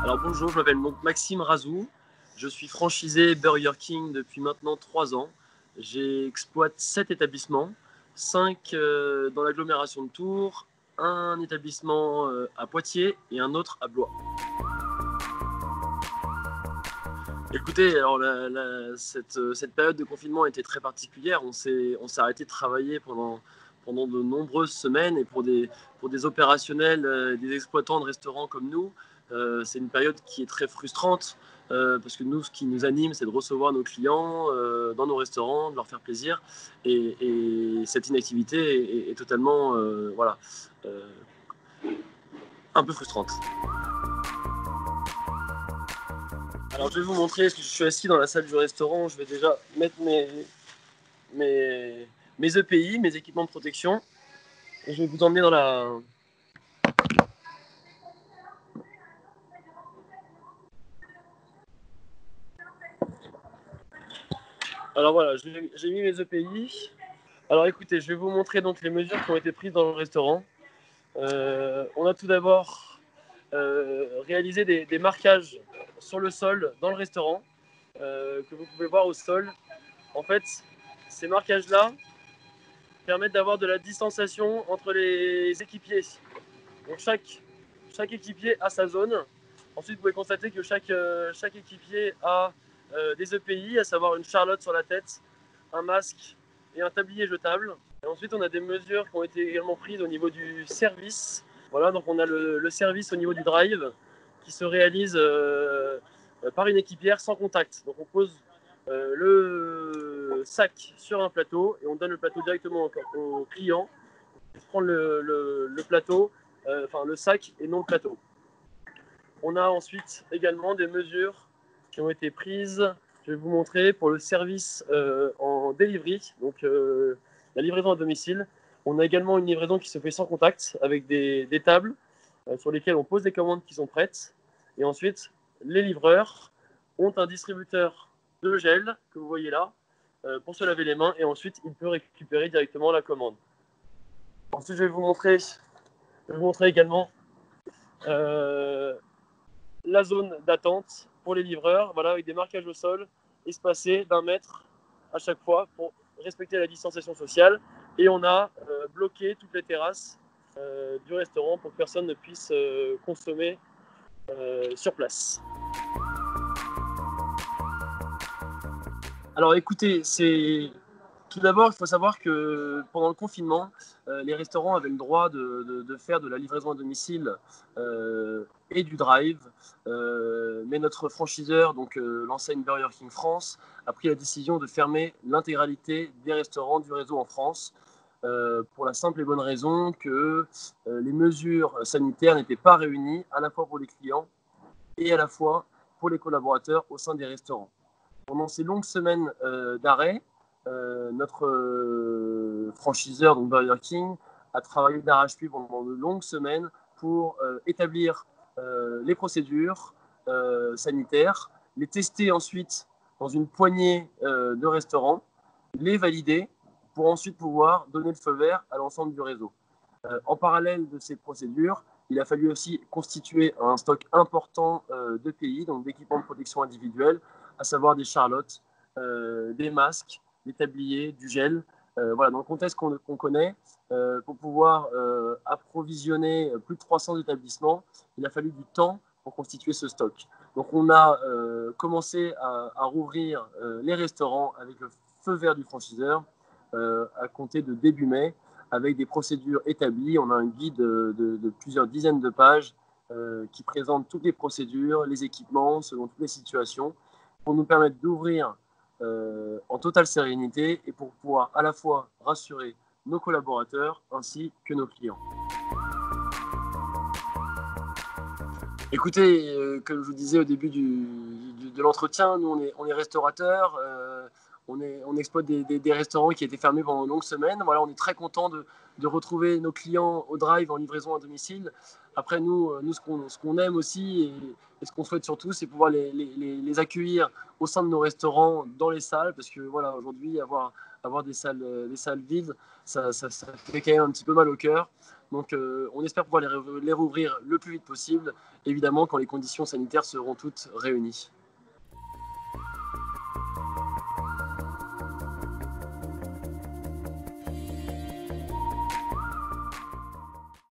Alors bonjour, je m'appelle Maxime Razou. Je suis franchisé Burger King depuis maintenant 3 ans. J'exploite 7 établissements, 5 dans l'agglomération de Tours, un établissement à Poitiers et un autre à Blois. Écoutez, alors cette période de confinement a été très particulière. On s'est arrêté de travailler pendant de nombreuses semaines et pour des opérationnels, des exploitants de restaurants comme nous, c'est une période qui est très frustrante parce que nous, ce qui nous anime, c'est de recevoir nos clients dans nos restaurants, de leur faire plaisir. Et cette inactivité est totalement euh, un peu frustrante. Alors je vais vous montrer, parce que je suis assis dans la salle du restaurant, je vais déjà mettre mes EPI, mes équipements de protection, et je vais vous emmener dans la... Alors voilà, j'ai mis mes EPI. Alors écoutez, je vais vous montrer donc les mesures qui ont été prises dans le restaurant. On a tout d'abord réalisé des marquages sur le sol dans le restaurant, que vous pouvez voir au sol. En fait, ces marquages-là permettent d'avoir de la distanciation entre les équipiers. Donc chaque équipier a sa zone. Ensuite, vous pouvez constater que chaque équipier a des EPI, à savoir une charlotte sur la tête, un masque et un tablier jetable. Et ensuite, on a des mesures qui ont été également prises au niveau du service. Voilà, donc on a le service au niveau du drive qui se réalise par une équipière sans contact. Donc on pose le sac sur un plateau et on donne le plateau directement au client. Il prend le plateau, le sac et non le plateau. On a ensuite également des mesures qui ont été prises, je vais vous montrer, pour le service en delivery, donc la livraison à domicile. On a également une livraison qui se fait sans contact avec des tables sur lesquelles on pose des commandes qui sont prêtes. Et ensuite, les livreurs ont un distributeur de gel que vous voyez là pour se laver les mains et ensuite il peut récupérer directement la commande. Ensuite, je vais vous montrer également la zone d'attente pour les livreurs, voilà, avec des marquages au sol espacés d'1 mètre à chaque fois pour respecter la distanciation sociale. Et on a bloqué toutes les terrasses du restaurant pour que personne ne puisse consommer sur place. Alors écoutez, tout d'abord, il faut savoir que pendant le confinement, les restaurants avaient le droit de faire de la livraison à domicile et du drive. Mais notre franchiseur, donc l'enseigne Burger King France, a pris la décision de fermer l'intégralité des restaurants du réseau en France pour la simple et bonne raison que les mesures sanitaires n'étaient pas réunies à la fois pour les clients et à la fois pour les collaborateurs au sein des restaurants. Pendant ces longues semaines d'arrêt, notre franchiseur, donc Burger King, a travaillé d'arrache-pied pendant de longues semaines pour établir les procédures sanitaires, les tester ensuite dans une poignée de restaurants, les valider pour ensuite pouvoir donner le feu vert à l'ensemble du réseau. En parallèle de ces procédures, il a fallu aussi constituer un stock important de pays, donc d'équipements de protection individuelle, à savoir des charlottes, des masques, des tabliers, du gel. Voilà, dans le contexte qu'on connaît, pour pouvoir approvisionner plus de 300 établissements, il a fallu du temps pour constituer ce stock. Donc on a commencé à rouvrir les restaurants avec le feu vert du franchiseur à compter de début mai, avec des procédures établies. On a un guide de plusieurs dizaines de pages qui présente toutes les procédures, les équipements, selon toutes les situations, pour nous permettre d'ouvrir en totale sérénité et pour pouvoir à la fois rassurer nos collaborateurs ainsi que nos clients. Écoutez, comme je vous disais au début de l'entretien, nous on est restaurateurs, on exploite des restaurants qui étaient fermés pendant de longues semaines. Voilà, on est très content de retrouver nos clients au drive en livraison à domicile. Après, nous ce qu'on aime aussi et ce qu'on souhaite surtout, c'est pouvoir les accueillir au sein de nos restaurants, dans les salles, parce que voilà, aujourd'hui, avoir avoir des salles vides, ça fait quand même un petit peu mal au cœur. Donc on espère pouvoir les rouvrir le plus vite possible, évidemment quand les conditions sanitaires seront toutes réunies.